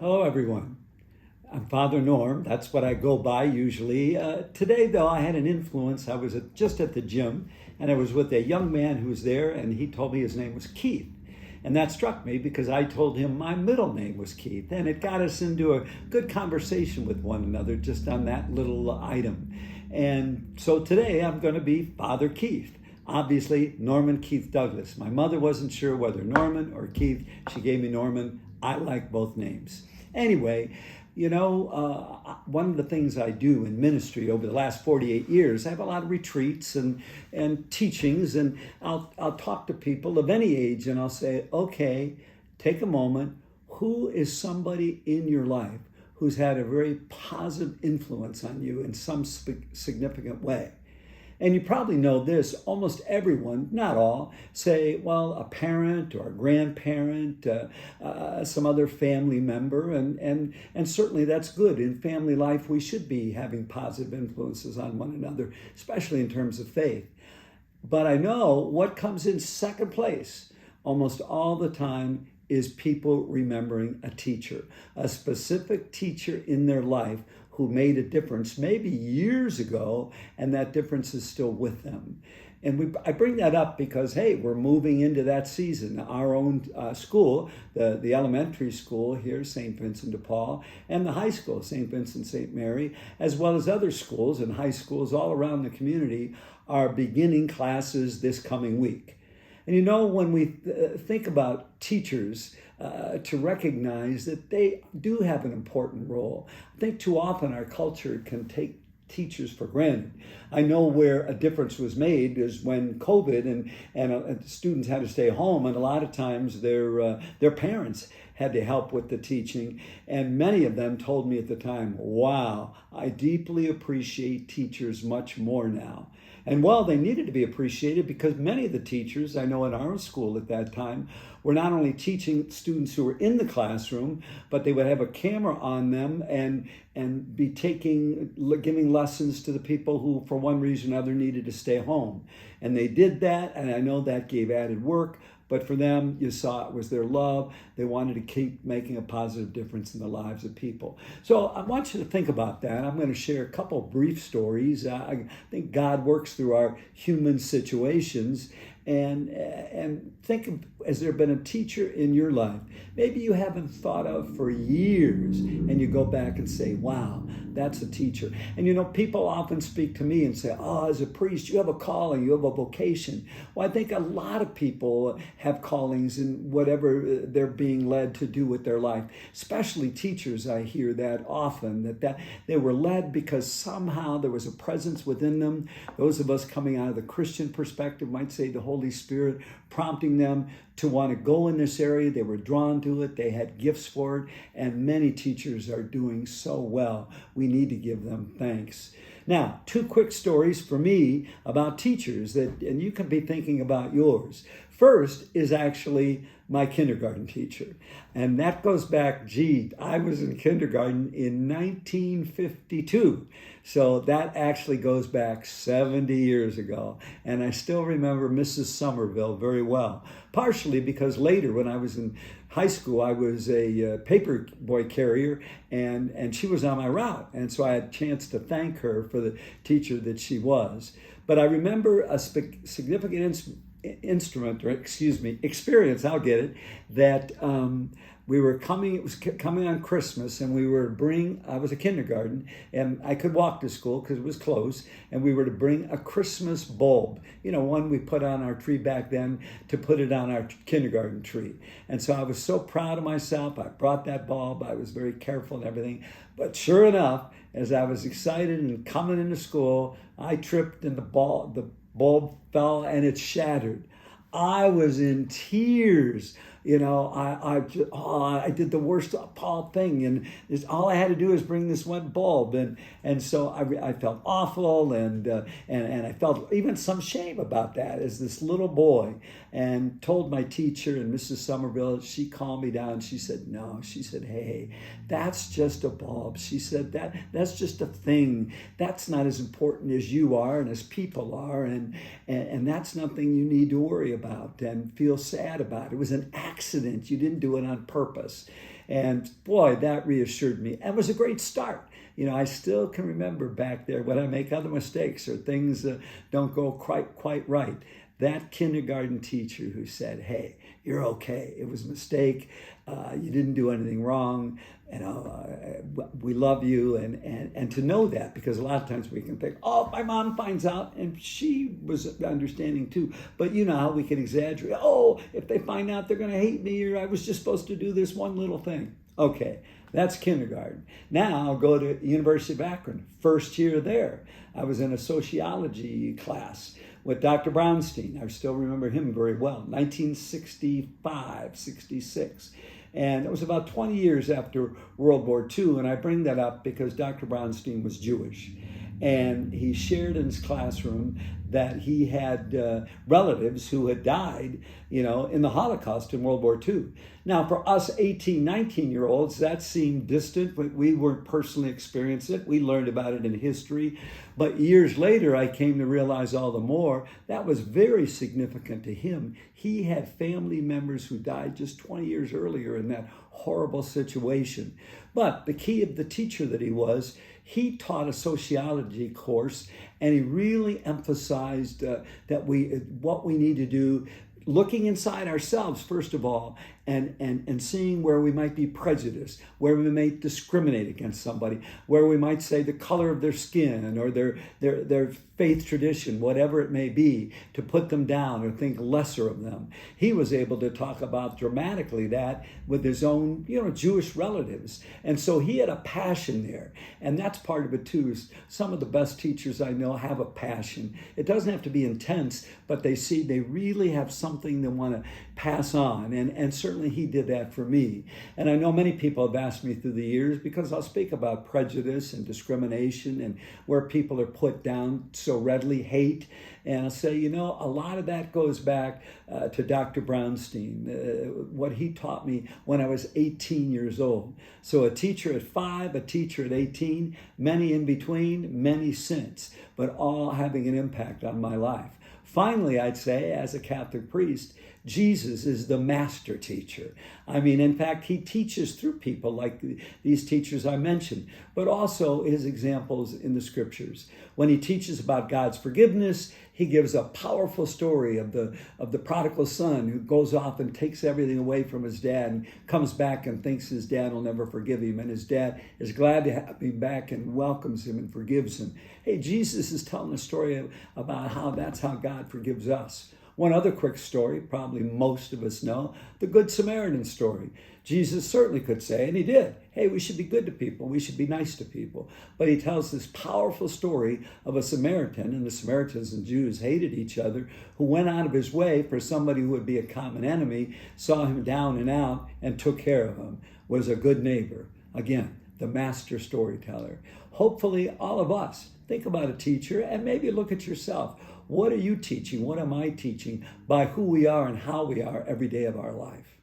Hello, everyone. I'm Father Norm. That's what I go by usually. Today, though, I had an influence. I was just at the gym, and I was with a young man who was there, and he told me his name was Keith. And that struck me because I told him my middle name was Keith, and it got us into a good conversation with one another just on that little item. And so today, I'm going to be Father Keith. Obviously, Norman Keith Douglas. My mother wasn't sure whether Norman or Keith. She gave me Norman. I like both names. Anyway, one of the things I do in ministry over the last 48 years, I have a lot of retreats and teachings, and I'll talk to people of any age, and I'll say, okay, take a moment. Who is somebody in your life who's had a very positive influence on you in some significant way? And you probably know this, almost everyone, not all, say, well, a parent or a grandparent, some other family member, and certainly that's good. In family life, we should be having positive influences on one another, especially in terms of faith. But I know what comes in second place almost all the time is people remembering a teacher, a specific teacher in their life who made a difference maybe years ago, and that difference is still with them. And I bring that up because, hey, we're moving into that season. Our own school, the elementary school here, St. Vincent de Paul, and the high school, St. Vincent St. Mary, as well as other schools and high schools all around the community, are beginning classes this coming week. And when we think about teachers, to recognize that they do have an important role. I think too often our culture can take teachers for granted. I know where a difference was made is when COVID and students had to stay home, and a lot of times their parents had to help with the teaching, and many of them told me at the time, wow, I deeply appreciate teachers much more now. And well, they needed to be appreciated because many of the teachers I know in our school at that time were not only teaching students who were in the classroom, but they would have a camera on them and be giving lessons to the people who, for one reason or another, needed to stay home. And they did that, and I know that gave added work. But for them, you saw it was their love. They wanted to keep making a positive difference in the lives of people. So I want you to think about that. I'm going to share a couple brief stories. I think God works through our human situations. And think of, has there been a teacher in your life maybe you haven't thought of for years, and you go back and say, wow, that's a teacher. And people often speak to me and say, oh, as a priest, you have a calling, you have a vocation. Well, I think a lot of people have callings in whatever they're being led to do with their life, especially teachers. I hear that often, that they were led because somehow there was a presence within them. Those of us coming out of the Christian perspective might say the Holy Spirit prompting them to want to go in this area. They were drawn to it. They had gifts for it. And many teachers are doing so well. We need to give them thanks. Now, two quick stories for me about teachers and you can be thinking about yours. First is actually my kindergarten teacher. And that goes back, I was in kindergarten in 1952. So that actually goes back 70 years ago. And I still remember Mrs. Somerville very well, partially because later when I was in high school, I was a paper boy carrier, and she was on my route. And so I had a chance to thank her for the teacher that she was. But I remember a significant experience, I'll get it, that it was coming on Christmas, and I was a kindergarten, and I could walk to school because it was close, and we were to bring a Christmas bulb, one we put on our tree back then, to put it on our kindergarten tree. And so I was so proud of myself. I brought that bulb. I was very careful and everything. But sure enough, as I was excited and coming into school, I tripped and the bulb fell and it shattered. I was in tears. I did the worst Paul thing, and all I had to do is bring this one bulb, and so I felt awful, and I felt even some shame about that as this little boy, and told my teacher and Mrs. Somerville. She calmed me down. She said, no. She said, hey, that's just a bulb. She said that's just a thing. That's not as important as you are and as people are, and that's nothing you need to worry about and feel sad about. It was an accident. accident. You didn't do it on purpose. And boy, that reassured me. And it was a great start. I still can remember back there when I make other mistakes or things don't go quite right. That kindergarten teacher who said, hey, you're okay. It was a mistake. You didn't do anything wrong. We love you. And to know that, because a lot of times we can think, oh, my mom finds out, and she was understanding too. But you know how we can exaggerate. Oh, if they find out, they're going to hate me, or I was just supposed to do this one little thing. Okay, that's kindergarten. Now I'll go to University of Akron, first year there. I was in a sociology class with Dr. Brownstein. I still remember him very well, 1965, 66. And it was about 20 years after World War II. And I bring that up because Dr. Brownstein was Jewish. And he shared in his classroom that he had relatives who had died, in the Holocaust in World War II. Now, for us 18, 19-year-olds, that seemed distant, but we weren't personally experiencing it. We learned about it in history. But years later, I came to realize all the more that was very significant to him. He had family members who died just 20 years earlier in that horrible situation. But the key of the teacher that he taught a sociology course, and he really emphasized that what we need to do, looking inside ourselves, first of all, and seeing where we might be prejudiced, where we may discriminate against somebody, where we might say the color of their skin or their faith tradition, whatever it may be, to put them down or think lesser of them. He was able to talk about dramatically that with his own, Jewish relatives. And so he had a passion there. And that's part of it too, is some of the best teachers I know have a passion. It doesn't have to be intense, but they really have something they want to pass on. And certainly he did that for me. And I know many people have asked me through the years, because I'll speak about prejudice and discrimination and where people are put down so readily, hate. And I'll say, a lot of that goes back to Dr. Brownstein, what he taught me when I was 18 years old. So a teacher at 5, a teacher at 18, many in between, many since, but all having an impact on my life. Finally, I'd say, as a Catholic priest, Jesus is the master teacher. In fact, he teaches through people like these teachers I mentioned, but also his examples in the scriptures. When he teaches about God's forgiveness, he gives a powerful story of the prodigal son who goes off and takes everything away from his dad and comes back and thinks his dad will never forgive him. And his dad is glad to have him back and welcomes him and forgives him. Hey, Jesus is telling a story about how that's how God forgives us. One other quick story, probably most of us know, the Good Samaritan story. Jesus certainly could say, and he did, hey, we should be good to people. We should be nice to people. But he tells this powerful story of a Samaritan, and the Samaritans and Jews hated each other, who went out of his way for somebody who would be a common enemy, saw him down and out, and took care of him, was a good neighbor. Again, the master storyteller. Hopefully, all of us think about a teacher and maybe look at yourself. What are you teaching? What am I teaching by who we are and how we are every day of our life?